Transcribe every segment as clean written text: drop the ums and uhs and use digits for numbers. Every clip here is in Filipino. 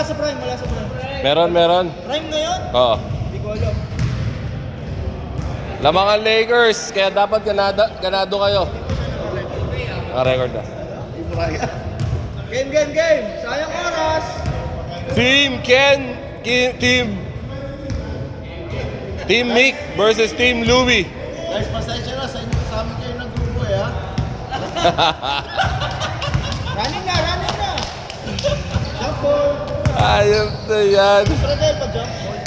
sa prime, wala sa prime. Meron. Prime na yun? Oo. Hindi ko alam. Lamangan Lakers, kaya dapat ganado kayo. Record na. Game! Sayang oras! Team Ken, Team Mick versus Team Louie. Guys, pasensya na sa amin kayo ng grupo ha. Running na! Jump ball! Ayop na yan. Stradel pa jump ball.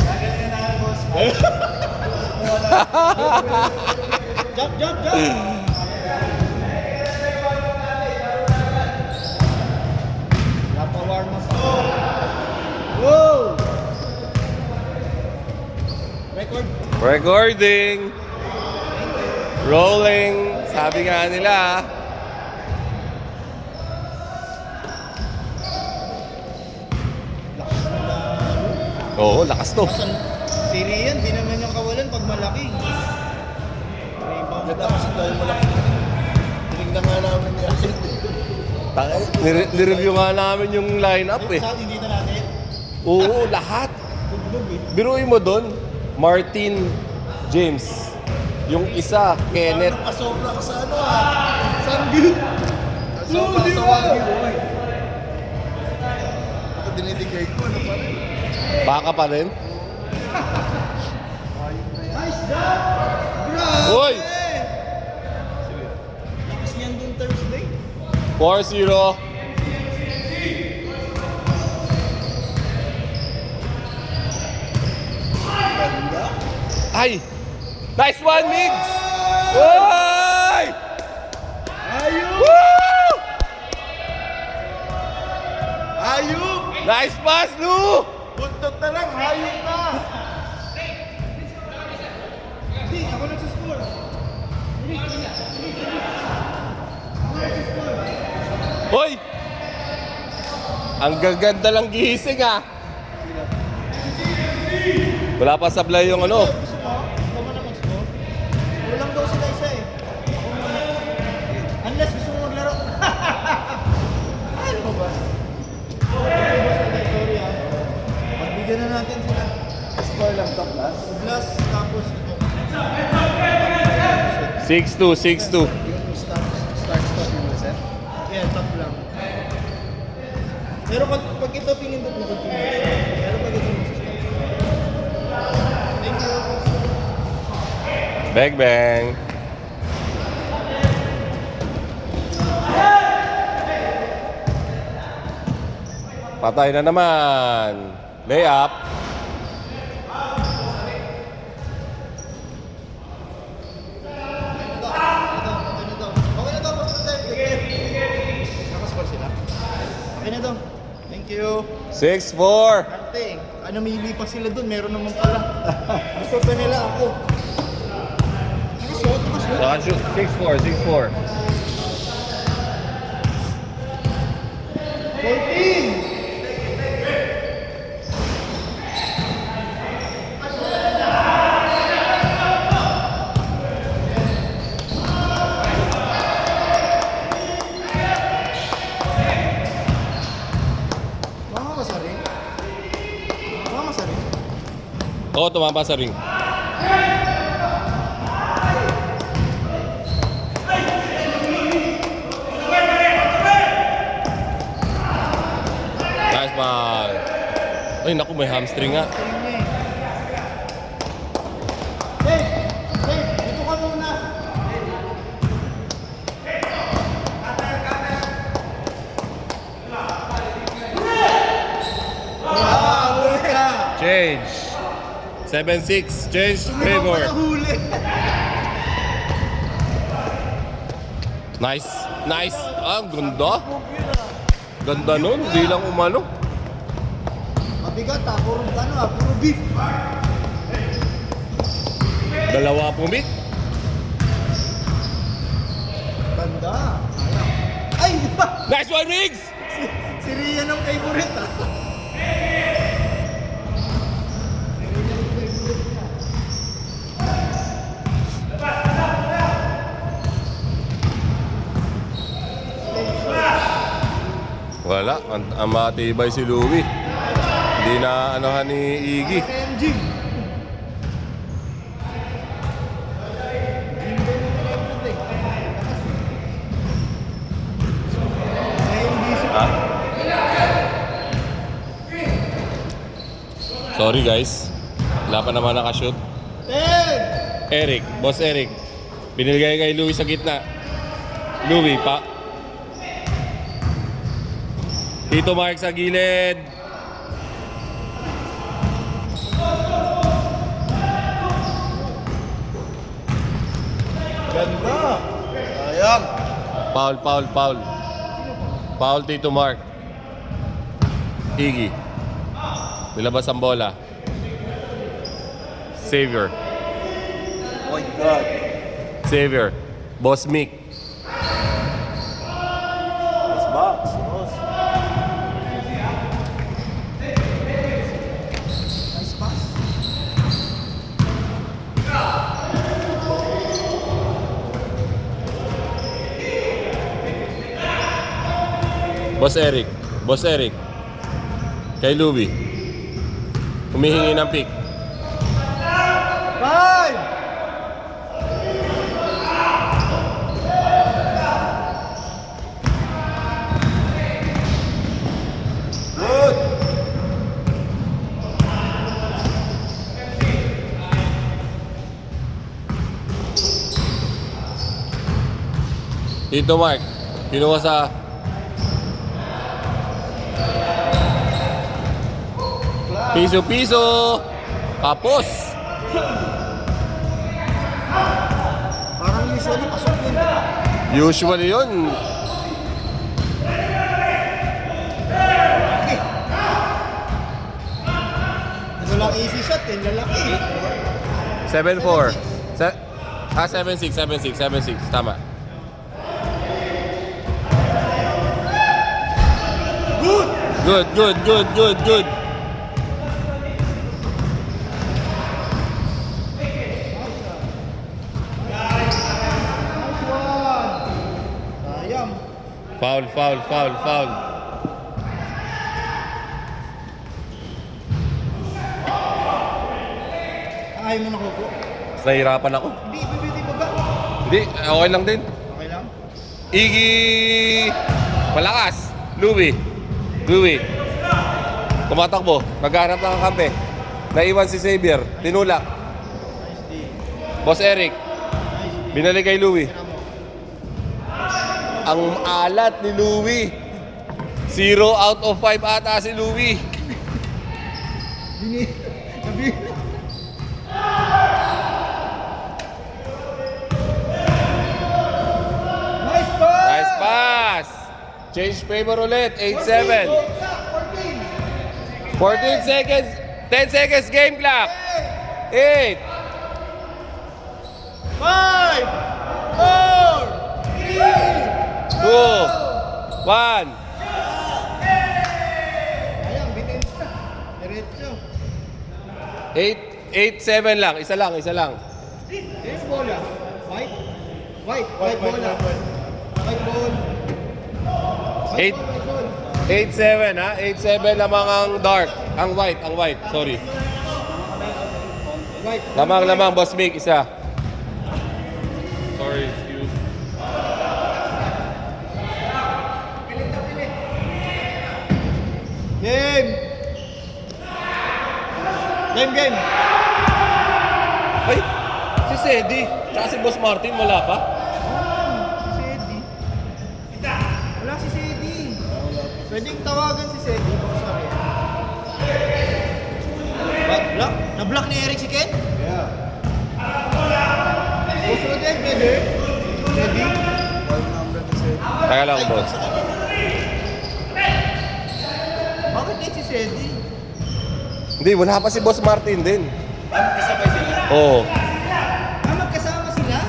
Jump! Napa-warm up ako. Wow! Recording. Rolling. Sabi nga nila. Oo, lakas to. Si Rian, di naman yung kawalan pag malaki. Ganda kasi dahil malaki. Tinignan nga namin ni Arjen. Nireview nga namin yung lineup eh. Sa atin dito natin. Oo, lahat. Biruin mo doon, Martin James. Yung isa, Kenneth. Pasobra ka sa ano Sanggil. Pasobra sa Wagyu. Ito dinidigay ko. Ano pa rin? Baka pa rin. Nice job! Bravo! Hoy! Lakas niyan dun Thursday. 4-0. Ay! Nice one, Migs! Hoy! Ayun! Woo! Hayop! Nice pass, Lou! Buntot na lang, hayop na! Hindi, ako nagsascore. Hoy! Ang gaganda lang gising ah! Wala pa sablay yung ano. Gusto mo? Ikaw mo na mag-score? Kulang daw sila isa eh. Ako muna. Unless gusto mo maglaro. Ano ba? Sorry ah. Pagbigyan na natin sila. Score lang top class. Plus, tapos ito. 6-2. Yung start yung set. Yeah, top lang. Pero pag ito pinindot mo continuous. Pero pag ito magsistop. Thank you. Bang. Patay na naman. Layup. Okay na to, basta na tayo. Nakascore sila. Okay na to. Thank you. 6-4. Arte, namili pa sila dun, meron naman pala. Gusto pa nila ako. Nakashoot. 6-4. 14! Oo, tumama sa ring. Nice man. Ay, naku, may hamstring nga. Hey! Dito ka muna! Change. 7-6. Change favor. Nice. Ah, ganda. Ganda nun. Di lang umano. Mabigat puro puro beef. Dalawa pumik. Ganda. Ay, di ba? Nice one, Riggs! Si Rian ang favorite Wala. Ang matibay si Louie. Hindi na anohan ni Iggy. Kaya Jim. Ha? Sorry guys. Wala pa naman nakashoot. 10! Eric, Boss Eric. Binigay kay Louie sa gitna. Louie pa. Tito Mark sa gilid. Ganda! Sayang! Foul, foul, foul. Foul Tito Mark. Iggy. Nilabas ang bola. Xavier. Oh my God! Xavier. Boss Mick. Nice box, boss. Nice pass. Boss Eric. Boss Eric. Kay Louie. Humihingi ng pick. 5! Good! Tito Mark. Kinuha sa... Piso-piso. Kapos. Parang usually pasok yun. Usually yun. Ano lang easy shot eh, lalaki. 7-4. 7-6, 7-6, 7-6. Tama. Good! Good. Sayang. Foul. Ayaw mo na kuko. Mas nahihirapan ako. Hindi, pwede pa ba? Hindi, okay lang din. Okay lang? Iggy! Malakas. Louie. Tumatakbo. Naghahanap ng kampe. Naiwan si Xavier. Tinulak. Nice D. Boss Eric. Nice D. Binalik kay Louie. Tira mo. Ang alat ni Louie. 0 out of 5 ata si Louie. Sabi. Nice pass! Nice pass. Change favor ulit. 8-7. 14 seconds. 10 seconds game clock. 8. 5, 4, 3, 2. 1. Ayan, bitin na. Diretso. 8-7 lang. Isa lang. Yes, bola. White bola. White ball. Eight. White ball. 8-7 ha. 8-7 lamang ang dark. Ang white. Sorry. White. Lamang. Boss Mick. Isa. Sorry. Excuse. Game. Ay! Si Sedi. Tsaka si Boss Martin. Wala pa. Si Sedi. Wala si Sedi. Pwedeng tawagan si Sedi. Baka sabi. Block? Na-block ni Eric si Ken? Yeah. Boss Rodel, pwede? Sedi? Kaya lang, boss. Bakit din si Sedi? Hindi, wala pa si Boss Martin din. Magkasabay sila? Oo. Magkasama sila?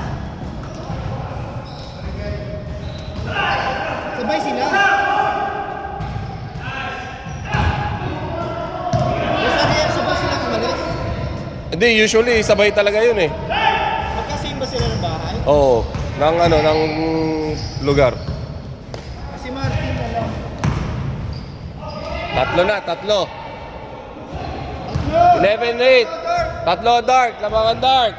Sabay sila? Sabay sila umalis? Hindi, usually sabay talaga yun eh. Magkasing ba sila ng bahay? Oo. Ng lugar. Si Martin na lang. Tatlo. 11-8. Tatlo dark, labangan dark.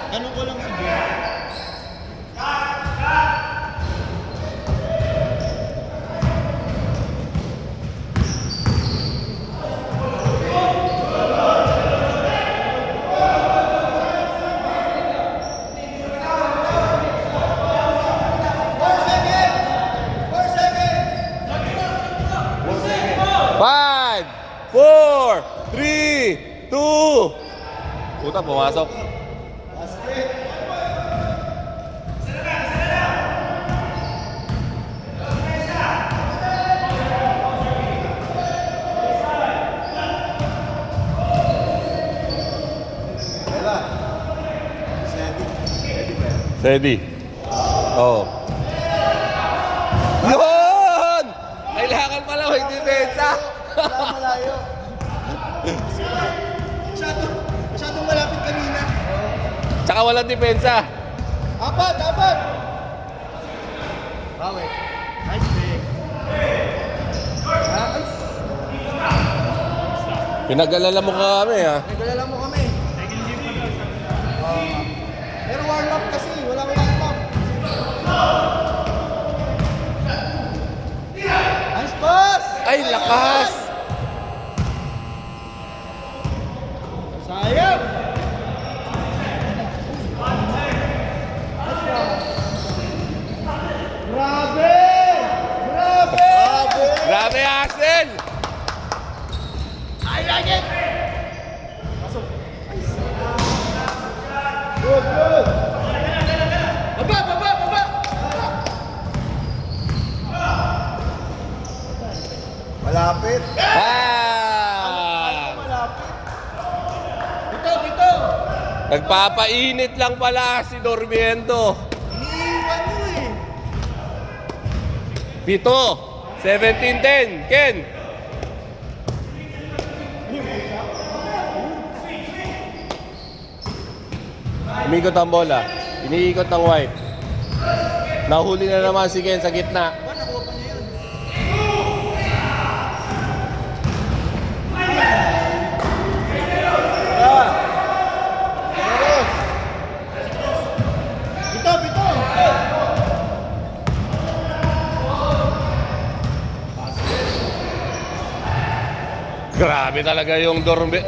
Tanong ko lang si Jun. Five, four, three, two. Puta, pumasok. Steady. Oh. Yun! Kailangan pala may depensa. Malayo. Masyadong malapit kanina. Tsaka walang depensa. Apat! Bawi. Nice pick. Nice. Pinag-alala mo kami ha. Nagdala mo kami. Pero warm up kasi. Walang warm up. Nice pass! Ay, lakas! Sayang! Grabe! Grabe, Hazel! I like it! Good! Baba! Malapit! Ah! Malapit! Pito! Nagpapainit lang pala si Dormiendo. Iniiwan mo eh! Pito, 17-10, Ken. Umikot ang bola. Iniikot ng white. Nahuli na naman si Ken sa gitna. Ba, nakuha pa niya yun. Pito! Grabe talaga yung dorme.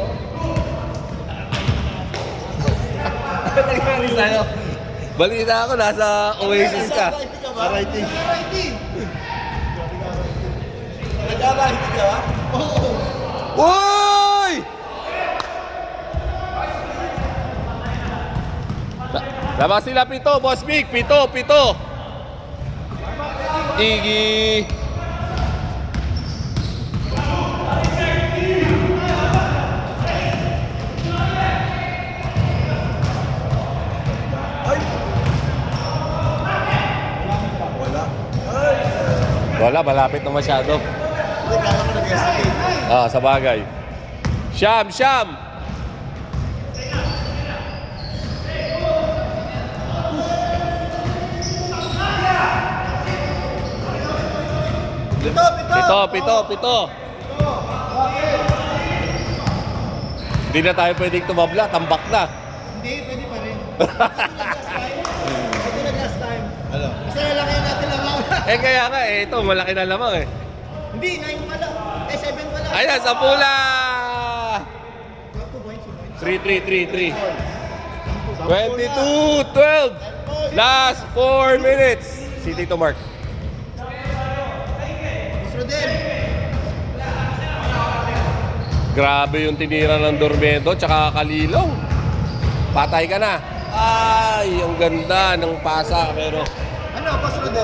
Balita ako, nasa Oasis ka. Righty. Nagka-righty ka ba? Oo. Uy! Labas sila Pito, Boss Vic. Pito. Iggy. Wala, malapit na masyado. Hindi, kaya ko nag-estimate. Ah, sa bagay. Sham! Pito. Hindi na tayo pwedeng tumabla, tambak na. Hindi, pwede pa rin. Pwede na last time. Ano? Isa na lang yun natin lang. Kaya nga ito, malaki na lamang eh. Hindi, 9 pala. 7 pala. Ayan, sa pula! 2 points. 3. 22-12. Last 4 minutes. Si Tito Mark. Mas Rodel. Grabe yung tinira ng Dormendo tsaka Kalilong. Patay ka na. Ay, ang ganda ng pasa pero Ano, Mas Rodel?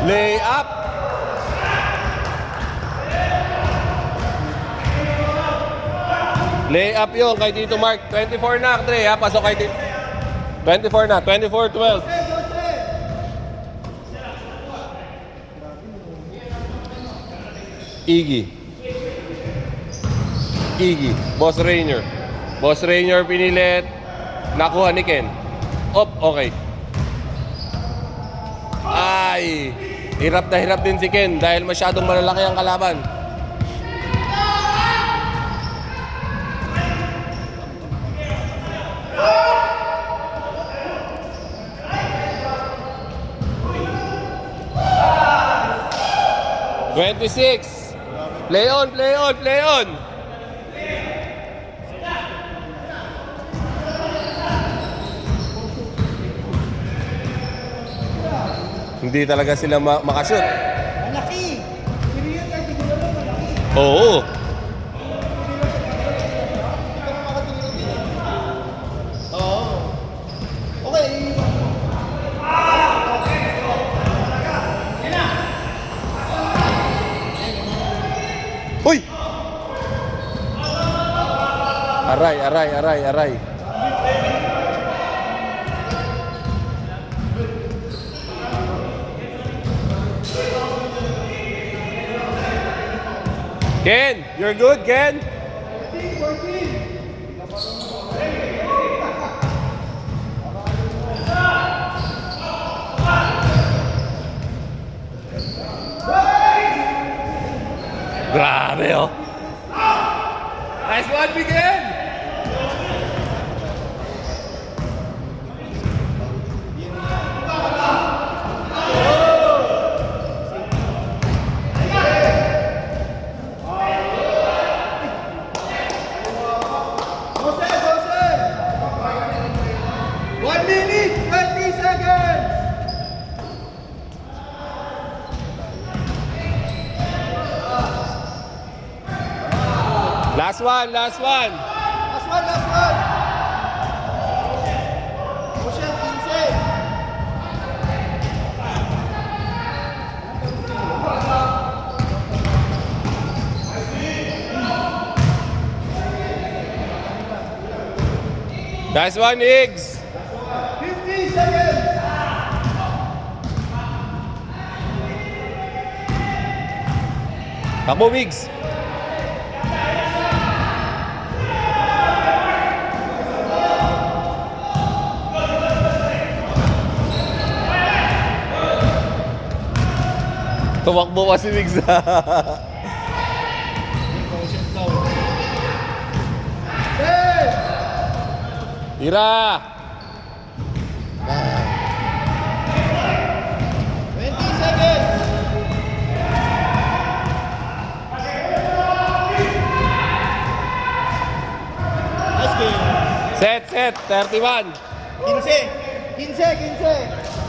lay up. Lay up yun kay Tito Mark. 24 na, Dre ha. Pasok kay Tito. 24 na. 24-12. Iggy. Boss Rainier pinilit. Nakuha ni Ken. Okay. Ay, hirap na hirap din si Ken dahil masyadong malalaki ang kalaban. "26. Play on, play on, play on. Hindi talaga sila makashoot. Malaki! Period lang, tignan mo, malaki. Oo. Hindi ka na makatingin din eh. Oo. Okay. Uy! Aray, aray, aray, aray. Ken, you're good, Ken? Grabe, oh. Nice one, Miguel! Jose, Jose! 1 minute, 20 seconds! Last one, last one. Last one, last one! Jose, 15. Nice one, Iggs. 50 seconds! Takbo, Iggs. Tumakbo pa si Iggs. Hey! Ira! 20 seconds! Nice game. Set, set. 31. 15! 15, 15!